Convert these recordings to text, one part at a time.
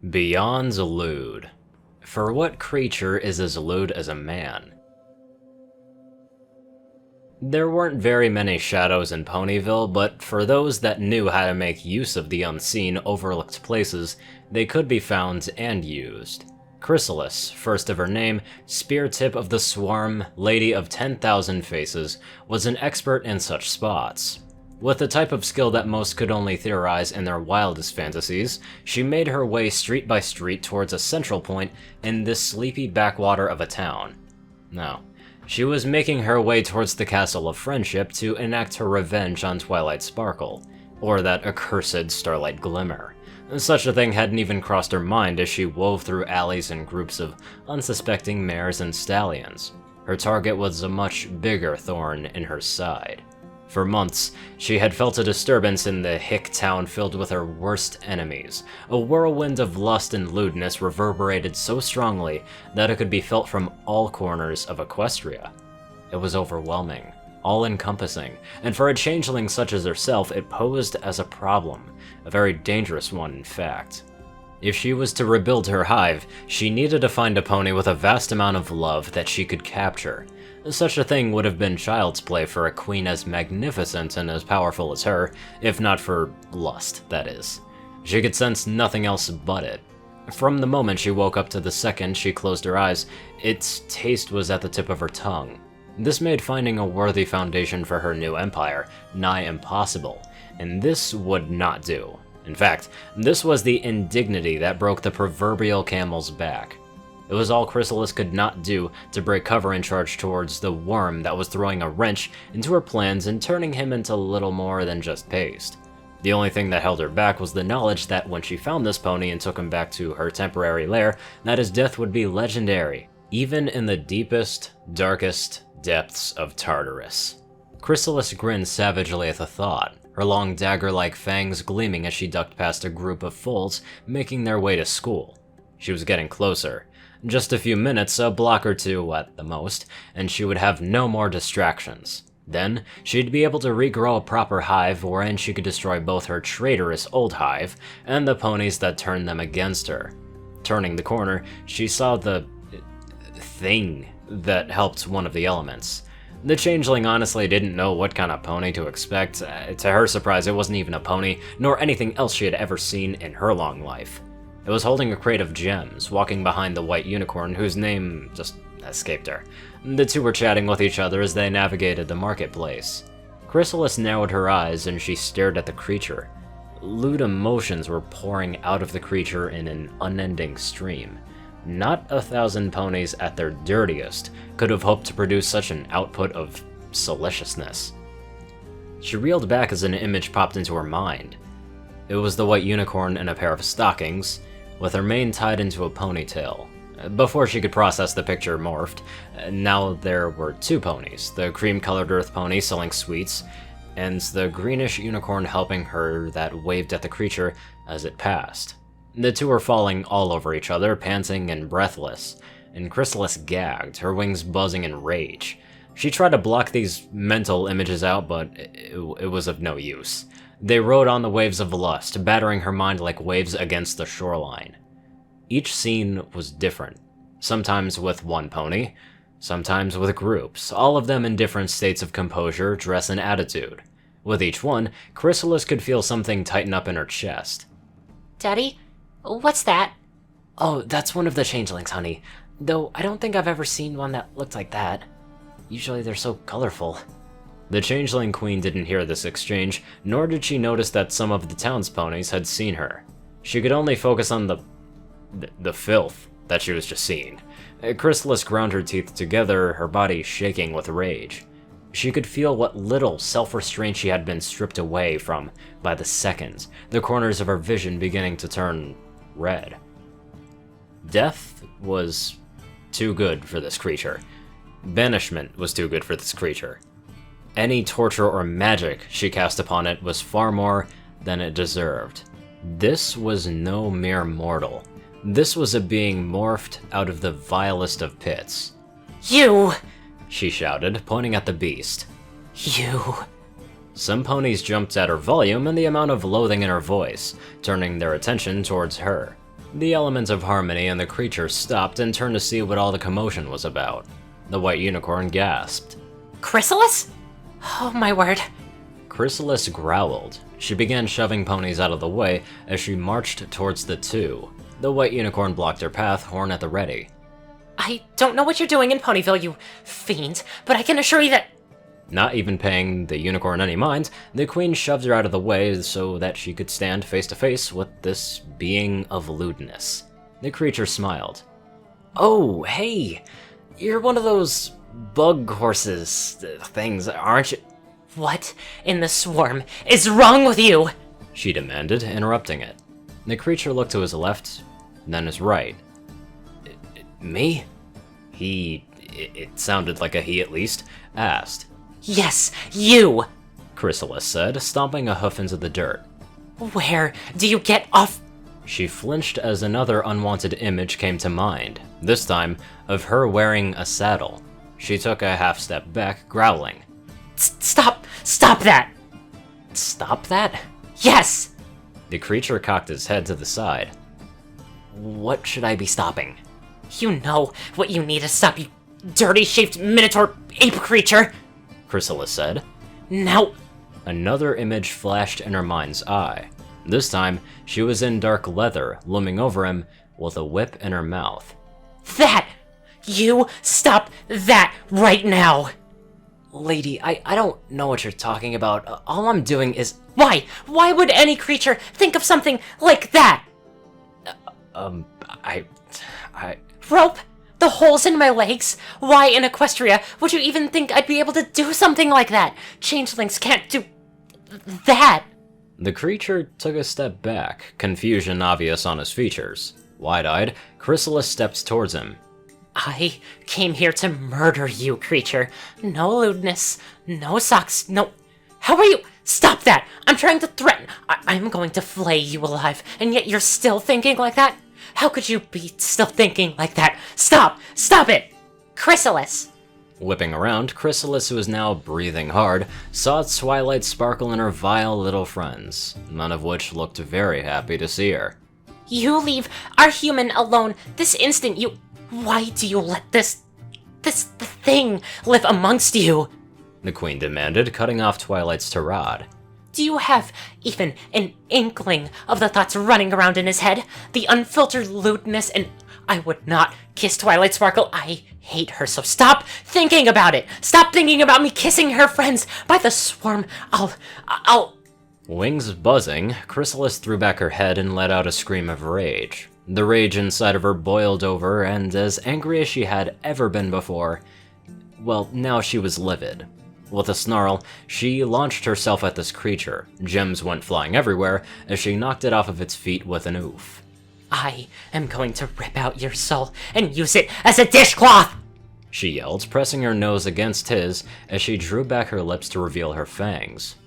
Beyond Lewd. For what creature is as lewd as a man? There weren't very many shadows in Ponyville, but for those that knew how to make use of the unseen, overlooked places, they could be found and used. Chrysalis, first of her name, spear tip of the swarm, lady of 10,000 faces, was an expert in such spots. With the type of skill that most could only theorize in their wildest fantasies, she made her way street by street towards a central point in this sleepy backwater of a town. No, she was making her way towards the Castle of Friendship to enact her revenge on Twilight Sparkle, or that accursed Starlight Glimmer. Such a thing hadn't even crossed her mind as she wove through alleys and groups of unsuspecting mares and stallions. Her target was a much bigger thorn in her side. For months, she had felt a disturbance in the hick town filled with her worst enemies. A whirlwind of lust and lewdness reverberated so strongly that it could be felt from all corners of Equestria. It was overwhelming, all-encompassing, and for a changeling such as herself, it posed as a problem, a very dangerous one in fact. If she was to rebuild her hive, she needed to find a pony with a vast amount of love that she could capture. Such a thing would have been child's play for a queen as magnificent and as powerful as her, if not for lust, that is. She could sense nothing else but it. From the moment she woke up to the second she closed her eyes, its taste was at the tip of her tongue. This made finding a worthy foundation for her new empire nigh impossible, and this would not do. In fact, this was the indignity that broke the proverbial camel's back. It was all Chrysalis could not do to break cover and charge towards the worm that was throwing a wrench into her plans and turning him into little more than just paste. The only thing that held her back was the knowledge that when she found this pony and took him back to her temporary lair, that his death would be legendary, even in the deepest, darkest depths of Tartarus. Chrysalis grinned savagely at the thought, her long dagger-like fangs gleaming as she ducked past a group of foals making their way to school. She was getting closer. Just a few minutes, a block or two at the most, and she would have no more distractions. Then, she'd be able to regrow a proper hive wherein she could destroy both her traitorous old hive and the ponies that turned them against her. Turning the corner, she saw the thing that helped one of the elements. The changeling honestly didn't know what kind of pony to expect. To her surprise, it wasn't even a pony, nor anything else she had ever seen in her long life. It was holding a crate of gems, walking behind the white unicorn whose name just escaped her. The two were chatting with each other as they navigated the marketplace. Chrysalis narrowed her eyes and she stared at the creature. Lewd emotions were pouring out of the creature in an unending stream. Not 1,000 ponies at their dirtiest could have hoped to produce such an output of salaciousness. She reeled back as an image popped into her mind. It was the white unicorn in a pair of stockings, with her mane tied into a ponytail. Before she could process the picture morphed, now there were two ponies, the cream-colored earth pony selling sweets, and the greenish unicorn helping her that waved at the creature as it passed. The two were falling all over each other, panting and breathless, and Chrysalis gagged, her wings buzzing in rage. She tried to block these mental images out, but it was of no use. They rode on the waves of lust, battering her mind like waves against the shoreline. Each scene was different, sometimes with one pony, sometimes with groups, all of them in different states of composure, dress, and attitude. With each one, Chrysalis could feel something tighten up in her chest. Daddy? What's that? Oh, that's one of the changelings, honey. Though I don't think I've ever seen one that looked like that. Usually they're so colorful. The changeling queen didn't hear this exchange, nor did she notice that some of the town's ponies had seen her. She could only focus on the filth that she was just seeing. Chrysalis ground her teeth together, her body shaking with rage. She could feel what little self-restraint she had been stripped away from by the seconds, the corners of her vision beginning to turn red. Death was too good for this creature. Banishment was too good for this creature. Any torture or magic she cast upon it was far more than it deserved. This was no mere mortal. This was a being morphed out of the vilest of pits. You! She shouted, pointing at the beast. You! Some ponies jumped at her volume and the amount of loathing in her voice, turning their attention towards her. The element of harmony in the creature stopped and turned to see what all the commotion was about. The white unicorn gasped. Chrysalis? Oh my word. Chrysalis growled. She began shoving ponies out of the way as she marched towards the two. The white unicorn blocked her path, horn at the ready. I don't know what you're doing in Ponyville, you fiend, but I can assure you that— Not even paying the unicorn any mind, the queen shoved her out of the way so that she could stand face to face with this being of lewdness. The creature smiled. Oh, hey! You're one of those bug horses things, aren't you? What in the swarm is wrong with you? She demanded, interrupting it. The creature looked to his left, then his right. Me? It sounded like a he at least, asked. Yes, you! Chrysalis said, stomping a hoof into the dirt. Where do you get off? She flinched as another unwanted image came to mind, this time of her wearing a saddle. She took a half step back, growling. Stop! Stop that! Stop that? Yes! The creature cocked his head to the side. What should I be stopping? You know what you need to stop, you dirty-shaped minotaur ape creature! Chrysalis said. Now— Another image flashed in her mind's eye. This time, she was in dark leather, looming over him, with a whip in her mouth. That! You stop that right now! Lady, I don't know what you're talking about. All I'm doing is— Why? Why would any creature think of something like that? Rope? The holes in my legs? Why in Equestria would you even think I'd be able to do something like that? Changelings can't do— that! The creature took a step back, confusion obvious on his features. Wide-eyed, Chrysalis stepped towards him. I came here to murder you, creature. No lewdness, no socks, no— How are you— Stop that! I'm trying to threaten— I'm going to flay you alive, and yet you're still thinking like that? How could you be still thinking like that? Stop! Stop it! Chrysalis! Whipping around, Chrysalis, who was now breathing hard, saw Twilight sparkle in her vile little friends, none of which looked very happy to see her. You leave our human alone this instant, you— Why do you let this thing live amongst you? The queen demanded, cutting off Twilight's tirade. Do you have even an inkling of the thoughts running around in his head? The unfiltered lewdness, and I would not kiss Twilight Sparkle. I hate her, so stop thinking about it. Stop thinking about me kissing her friends. By the swarm, I'll— Wings buzzing, Chrysalis threw back her head and let out a scream of rage. The rage inside of her boiled over, and as angry as she had ever been before, well, now she was livid. With a snarl, she launched herself at this creature. Gems went flying everywhere as she knocked it off of its feet with an oof. I am going to rip out your soul and use it as a dishcloth! She yelled, pressing her nose against his as she drew back her lips to reveal her fangs.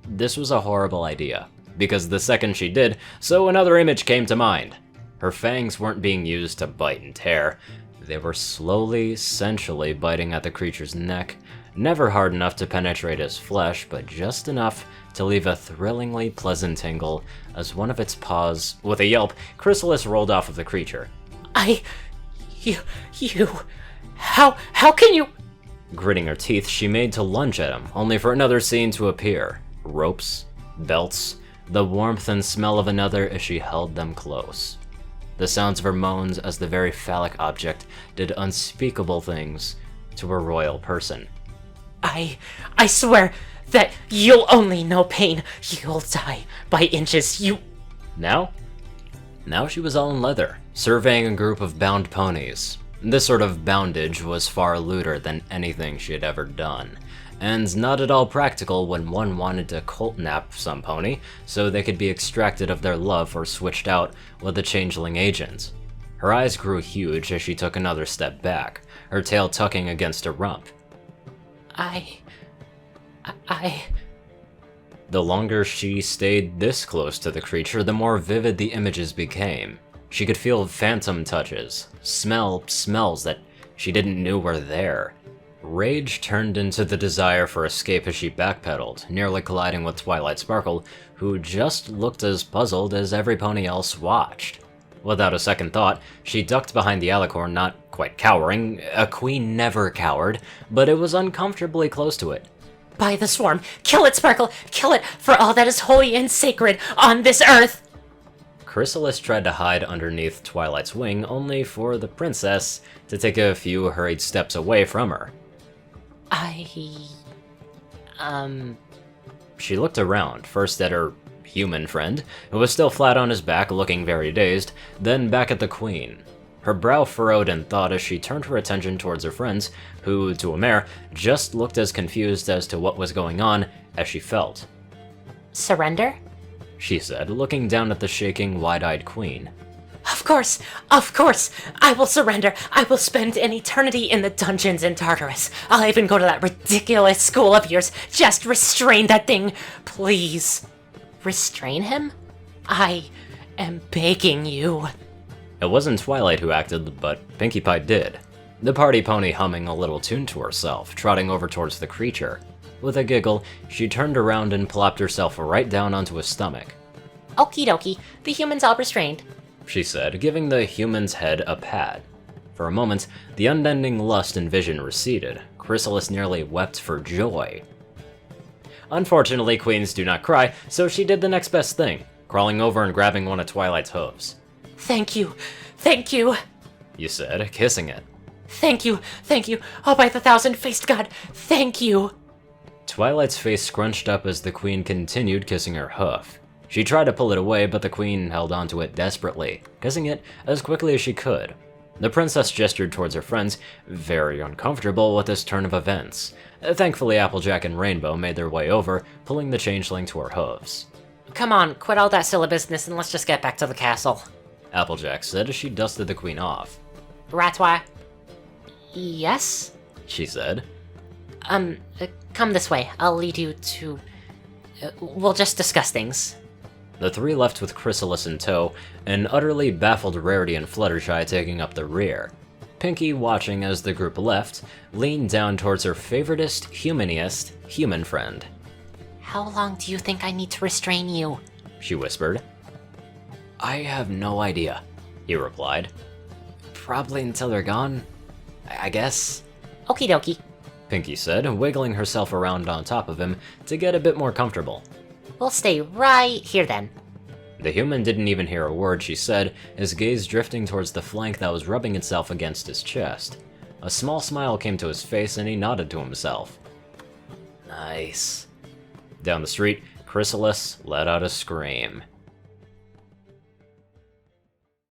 This was a horrible idea, because the second she did, so another image came to mind. Her fangs weren't being used to bite and tear. They were slowly, sensually biting at the creature's neck, never hard enough to penetrate his flesh, but just enough to leave a thrillingly pleasant tingle as one of its paws— With a yelp, Chrysalis rolled off of the creature. How can you— Gritting her teeth, she made to lunge at him, only for another scene to appear. Ropes, belts, the warmth and smell of another as she held them close. The sounds of her moans as the very phallic object did unspeakable things to a royal person. I swear that you'll only know pain. You'll die by inches, you— Now she was all in leather, surveying a group of bound ponies. This sort of boundage was far lewder than anything she had ever done, and not at all practical when one wanted to cult nap some pony so they could be extracted of their love or switched out with a changeling agent. Her eyes grew huge as she took another step back, her tail tucking against her rump. The longer she stayed this close to the creature, the more vivid the images became. She could feel phantom touches, smell smells that she didn't know were there. Rage turned into the desire for escape as she backpedaled, nearly colliding with Twilight Sparkle, who just looked as puzzled as every pony else watched. Without a second thought, she ducked behind the alicorn, not quite cowering. A queen never cowered, but it was uncomfortably close to it. By the swarm, kill it, Sparkle! Kill it for all that is holy and sacred on this earth! Chrysalis tried to hide underneath Twilight's wing, only for the princess to take a few hurried steps away from her. She looked around, first at her human friend, who was still flat on his back, looking very dazed, then back at the queen. Her brow furrowed in thought as she turned her attention towards her friends, who, to a mare, just looked as confused as to what was going on as she felt. Surrender? She said, looking down at the shaking, wide-eyed queen. Of course! I will surrender! I will spend an eternity in the dungeons in Tartarus. I'll even go to that ridiculous school of yours. Just restrain that thing, please. Restrain him? I am begging you. It wasn't Twilight who acted, but Pinkie Pie did. The party pony humming a little tune to herself, trotting over towards the creature. With a giggle, she turned around and plopped herself right down onto his stomach. Okie dokie, the human's all restrained, She said, giving the human's head a pat. For a moment, the unending lust and vision receded. Chrysalis nearly wept for joy. Unfortunately, queens do not cry, so she did the next best thing, crawling over and grabbing one of Twilight's hooves. Thank you, You said, kissing it. thank you, oh by the thousand-faced god, thank you. Twilight's face scrunched up as the queen continued kissing her hoof. She tried to pull it away, but the queen held onto it desperately, kissing it as quickly as she could. The princess gestured towards her friends, very uncomfortable with this turn of events. Thankfully, Applejack and Rainbow made their way over, pulling the changeling to her hooves. Come on, quit all that silly business and let's just get back to the castle. Applejack said as she dusted the queen off. Ratwa? Yes? She said. Come this way. I'll lead you to... we'll just discuss things. The three left with Chrysalis in tow, an utterly baffled Rarity and Fluttershy taking up the rear. Pinkie, watching as the group left, leaned down towards her favoritist, human friend. How long do you think I need to restrain you? She whispered. I have no idea, he replied. Probably until they're gone, I guess. Okie dokie. Pinkie said, wiggling herself around on top of him to get a bit more comfortable. We'll stay right here then. The human didn't even hear a word she said, his gaze drifting towards the flank that was rubbing itself against his chest. A small smile came to his face and he nodded to himself. Nice. Down the street, Chrysalis let out a scream.